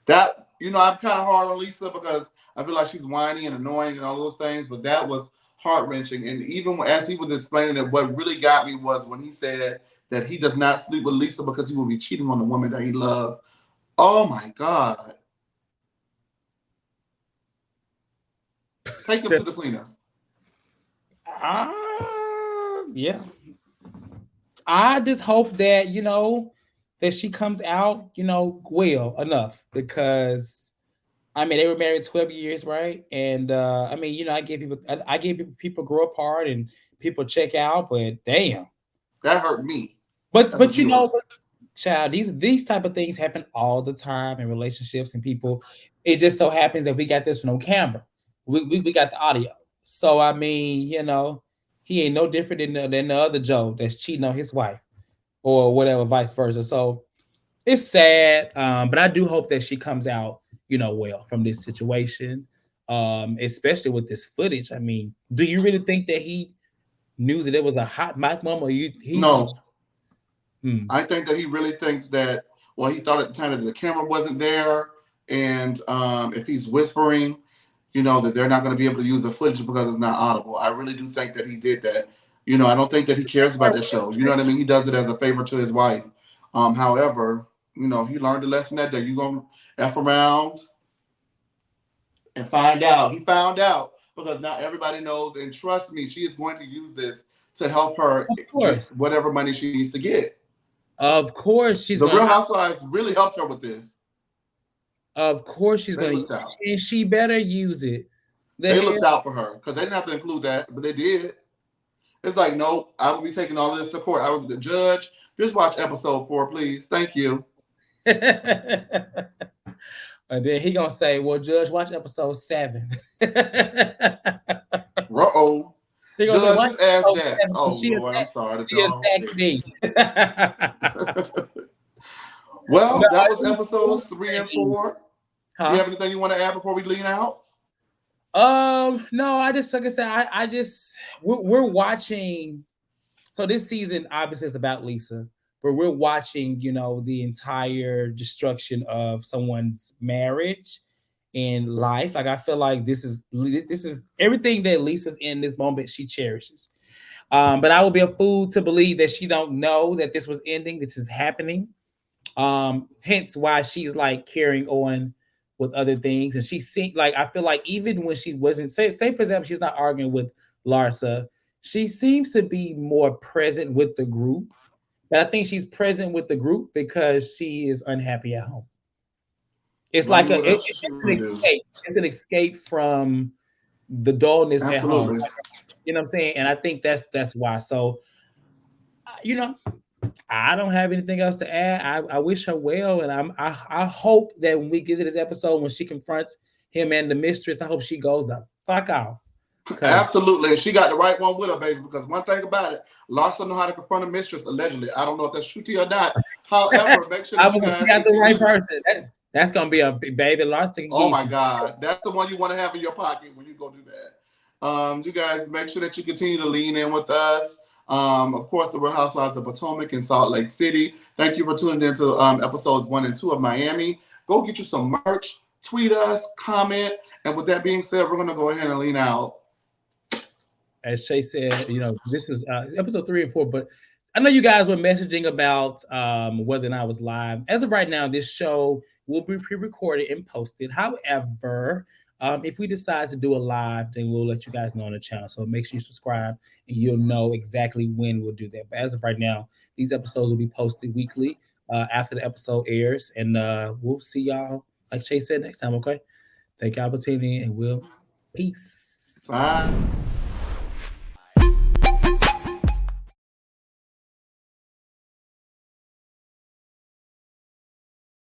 That, I'm kind of hard on Lisa because I feel like she's whiny and annoying and all those things, but that was heart wrenching. And even as he was explaining it, what really got me was when he said that he does not sleep with Lisa because he will be cheating on the woman that he loves. Oh my God. Take him to the cleaners. yeah. I just hope that that she comes out well enough because I mean they were married 12 years, right? And I mean I get people grow apart and people check out, but damn. That hurt me But as a but viewer. child, these type of things happen all the time in relationships and people. It just so happens that we got this on camera. We got the audio. So I mean, he ain't no different than the other Joe that's cheating on his wife or whatever, vice versa. So It's sad, but I do hope that she comes out, well from this situation, especially with this footage. I mean, do you really think that he knew that it was a hot mic moment, or he was? No, Hmm. I think that he really thinks that. Well, he thought at the time that the camera wasn't there, and if he's whispering, that they're not going to be able to use the footage because it's not audible. I really do think that he did that. I don't think that he cares about that show. You know what I mean? He does it as a favor to his wife. However, he learned a lesson that day. You gonna f around and find out. He found out because now everybody knows, and trust me, she is going to use this to help her Of get course, whatever money she needs to get. of course, she's The gonna. Real Housewives really helped her with this. Of course, she's They gonna, looked out. and she better use it. The They hell. looked out for her because they didn't have to include that, but they did. It's like, nope, I will be taking all of this to court. I will be the judge. Just watch episode 4, please. Thank you. And then he gonna say, "Well, Judge, watch episode 7." Uh-oh. He gonna say, Judge, "Watch just ask episode Jax. 7." Oh, She Lord, I'm attacked. sorry. That's She all attacked big. me. No, Well, that was it was episodes 3 and crazy. 4. Do you Huh? have anything you want to add before we lean out? No, I just like I said, I just we're watching. So this season obviously is about Lisa, but we're watching, the entire destruction of someone's marriage and life. Like I feel like this is everything that Lisa's in this moment she cherishes. But I will be a fool to believe that she don't know that this was ending, this is happening. Hence why she's like carrying on with other things. And she seemed like, I feel like even when she wasn't, say for example, she's not arguing with Larsa, she seems to be more present with the group. But I think she's present with the group because she is unhappy at home. It's I like mean, what else should she it's an really do? escape. It's an escape from the dullness at home. Absolutely. You know what I'm saying? And I think that's why. So, you know, I don't have anything else to add. I wish her well, and I hope that when we get to this episode, when she confronts him and the mistress, I hope she goes the fuck off. Cause Absolutely. And she got the right one with her, baby, because one thing about it, Larsa know how to confront a mistress, allegedly. I don't know if that's true to you or not. However, make sure I that you was she guys got the right continue. person. That's gonna be a big baby. Lots to Oh give my you. God. That's the one you want to have in your pocket when you go do that. You guys make sure that you continue to lean in with us. Of course, the Real Housewives of Potomac in Salt Lake City. Thank you for tuning in to episodes 1 and 2 of Miami. Go get you some merch, tweet us, comment. And with that being said, we're going to go ahead and lean out. As Shay said, this is episode 3 and 4. But I know you guys were messaging about whether or not I was live. As of right now, this show will be pre-recorded and posted. However, if we decide to do a live, then we'll let you guys know on the channel. So make sure you subscribe, and you'll know exactly when we'll do that. But as of right now, these episodes will be posted weekly after the episode airs, and we'll see y'all, like Shay said, next time. Okay, thank y'all for tuning in, and we'll peace. Bye.